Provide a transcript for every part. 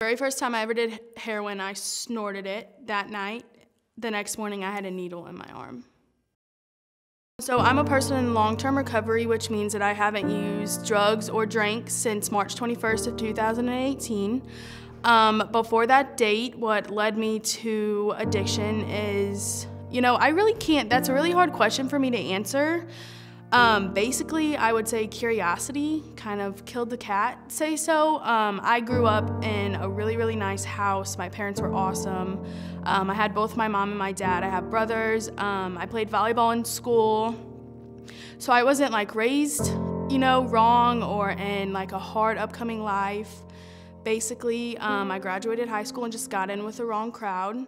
Very first time I ever did heroin, I snorted it that night. The next morning, I had a needle in my arm. So I'm a person in long-term recovery, which means that I haven't used drugs or drank since March 21st of 2018. Before that date, what led me to addiction is, I really can't, that's a really hard question for me to answer. Basically, I would say curiosity kind of killed the cat, say so. I grew up in a really, really nice house. My parents were awesome. I had both my mom and my dad. I have brothers. I played volleyball in school. So I wasn't like raised, wrong or in like a hard upcoming life. Basically, I graduated high school and just got in with the wrong crowd.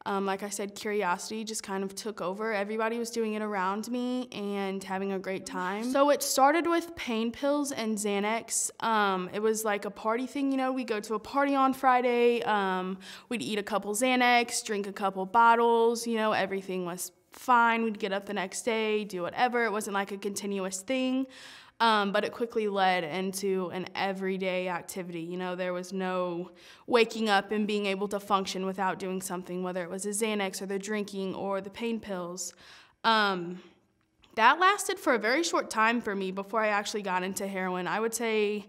Like I said, curiosity just kind of took over. Everybody was doing it around me and having a great time. So it started with pain pills and Xanax. It was like a party thing, we'd go to a party on Friday, we'd eat a couple Xanax, drink a couple bottles, everything was fine. We'd get up the next day, do whatever. It wasn't like a continuous thing. But it quickly led into an everyday activity. There was no waking up and being able to function without doing something, whether it was a Xanax or the drinking or the pain pills. That lasted for a very short time for me before I actually got into heroin. I would say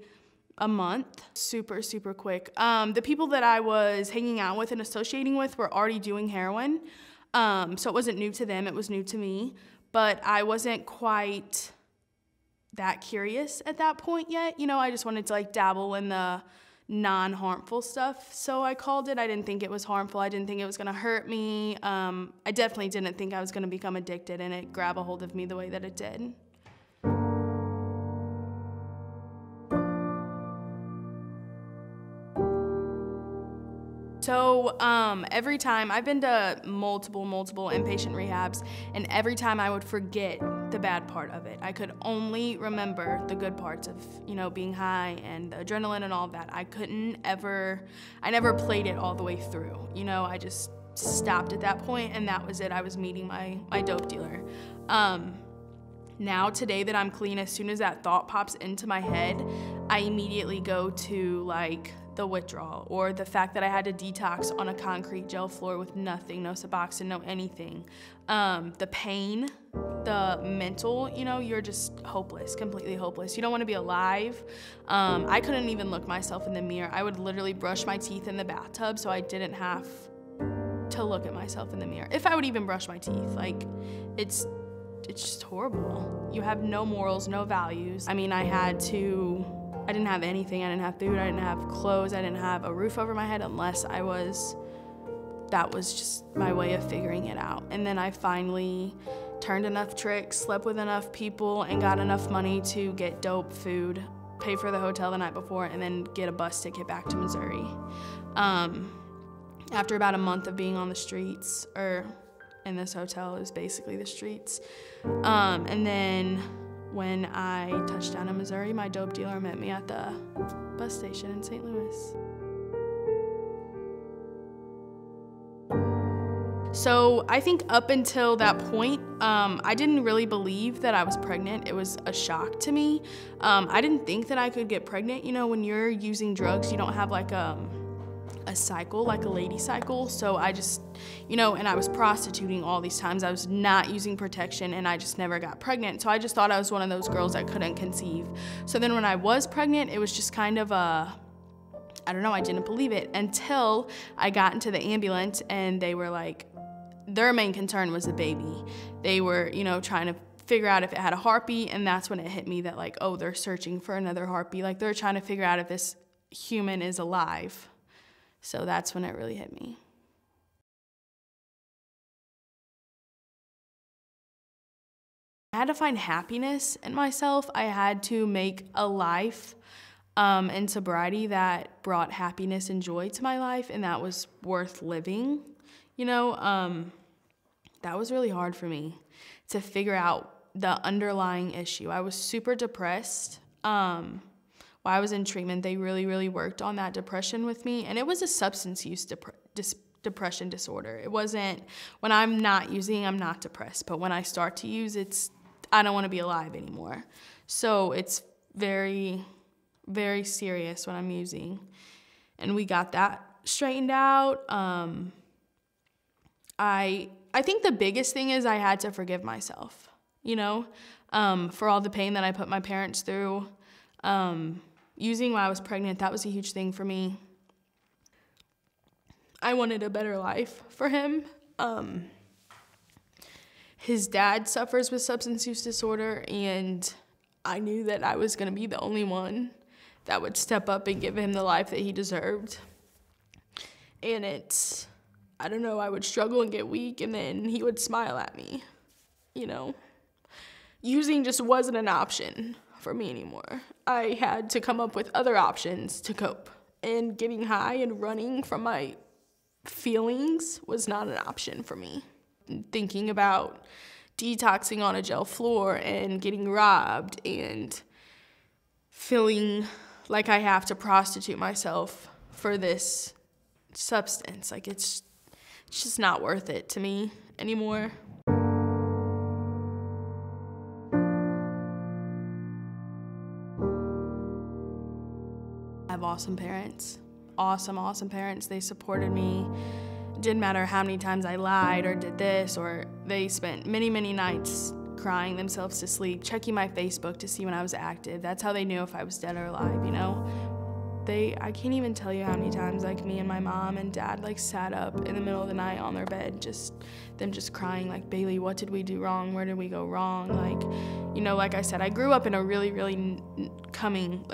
a month, super, super quick. The people that I was hanging out with and associating with were already doing heroin. So it wasn't new to them, it was new to me. But I wasn't quite that curious at that point yet. I just wanted to like dabble in the non-harmful stuff, so I called it. I didn't think it was harmful. I didn't think it was gonna hurt me. I definitely didn't think I was gonna become addicted and it grab a hold of me the way that it did. So every time, I've been to multiple inpatient rehabs, and every time I would forget the bad part of it. I could only remember the good parts of, being high and the adrenaline and all of that. I never played it all the way through. I just stopped at that point and that was it. I was meeting my dope dealer. Now, today that I'm clean, as soon as that thought pops into my head, I immediately go to like the withdrawal or the fact that I had to detox on a concrete gel floor with nothing, no Suboxone, no anything. The pain, the mental, you're just hopeless, completely hopeless. You don't want to be alive. I couldn't even look myself in the mirror. I would literally brush my teeth in the bathtub so I didn't have to look at myself in the mirror. If I would even brush my teeth, like it's just horrible. You have no morals, no values. I mean, I didn't have anything. I didn't have food, I didn't have clothes, I didn't have a roof over my head unless that was just my way of figuring it out. And then I finally turned enough tricks, slept with enough people, and got enough money to get dope, food, pay for the hotel the night before, and then get a bus ticket back to Missouri. After about a month of being on the streets, or in this hotel, it was basically the streets. And then when I touched down in Missouri, my dope dealer met me at the bus station in St. Louis. So I think up until that point, I didn't really believe that I was pregnant. It was a shock to me. I didn't think that I could get pregnant. When you're using drugs, you don't have like a cycle, like a lady cycle. So I just, and I was prostituting all these times. I was not using protection and I just never got pregnant. So I just thought I was one of those girls that couldn't conceive. So then when I was pregnant, it was just kind of I don't know, I didn't believe it until I got into the ambulance and they were like, their main concern was the baby. They were, trying to figure out if it had a heartbeat, and that's when it hit me that like, oh, they're searching for another heartbeat. Like they're trying to figure out if this human is alive. So that's when it really hit me. I had to find happiness in myself. I had to make a life in sobriety that brought happiness and joy to my life, and that was worth living. That was really hard for me to figure out the underlying issue. I was super depressed. While I was in treatment, they really worked on that depression with me, and it was a substance use depression disorder. It wasn't, when I'm not using, I'm not depressed, but when I start to use, I don't want to be alive anymore. So it's very serious when I'm using. and we got that straightened out. I think the biggest thing is I had to forgive myself, for all the pain that I put my parents through. Using while I was pregnant, that was a huge thing for me. I wanted a better life for him. His dad suffers with substance use disorder, and I knew that I was going to be the only one that would step up and give him the life that he deserved. And I would struggle and get weak, and then he would smile at me, Using just wasn't an option for me anymore. I had to come up with other options to cope, and getting high and running from my feelings was not an option for me. Thinking about detoxing on a gel floor and getting robbed and feeling like I have to prostitute myself for this substance. Like, it's just not worth it to me anymore. I have awesome parents. Awesome parents. They supported me. It didn't matter how many times I lied or did this, or they spent many nights crying themselves to sleep, checking my Facebook to see when I was active. That's how they knew if I was dead or alive, I can't even tell you how many times, me and my mom and dad, sat up in the middle of the night on their bed, just crying, Bailey, what did we do wrong? Where did we go wrong? Like I said, I grew up in a really coming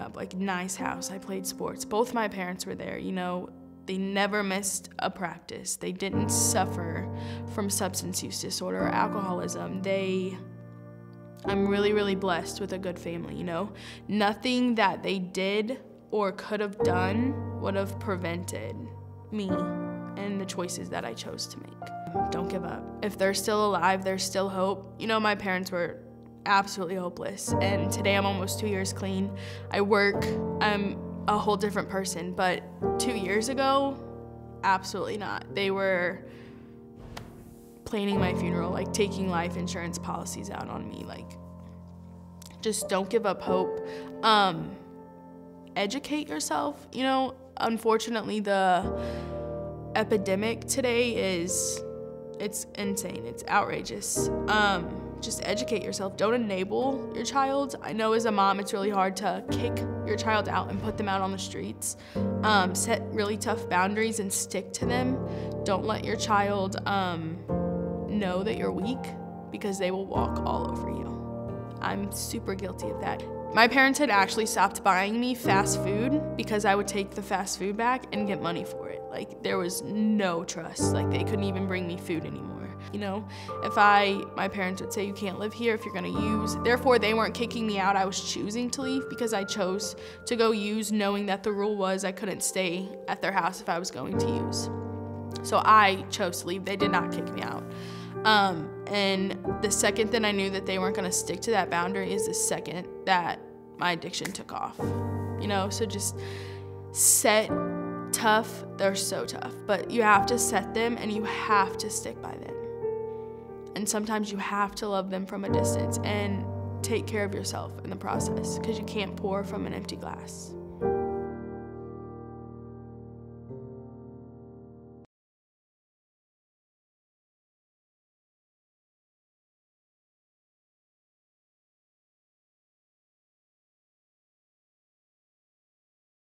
up, nice house. I played sports. Both my parents were there, They never missed a practice. They didn't suffer from substance use disorder or alcoholism. I'm really blessed with a good family, Nothing that they did or could have done would have prevented me and the choices that I chose to make. Don't give up. If they're still alive, there's still hope. My parents were absolutely hopeless, and today I'm almost 2 years clean. I work, I'm a whole different person, but 2 years ago, absolutely not. They were planning my funeral, taking life insurance policies out on me. Just don't give up hope. Educate yourself. Unfortunately, the epidemic today it's insane. It's outrageous. Just educate yourself. Don't enable your child. I know as a mom, it's really hard to kick your child out and put them out on the streets. Set really tough boundaries and stick to them. Don't let your child know that you're weak, because they will walk all over you. I'm super guilty of that. My parents had actually stopped buying me fast food because I would take the fast food back and get money for it. There was no trust. They couldn't even bring me food anymore. My parents would say, you can't live here if you're gonna use. Therefore, they weren't kicking me out. I was choosing to leave because I chose to go use, knowing that the rule was I couldn't stay at their house if I was going to use. So I chose to leave. They did not kick me out. And the second that I knew that they weren't gonna stick to that boundary is the second that my addiction took off. So just set tough. They're so tough, but you have to set them and you have to stick by them. And sometimes you have to love them from a distance and take care of yourself in the process, because you can't pour from an empty glass.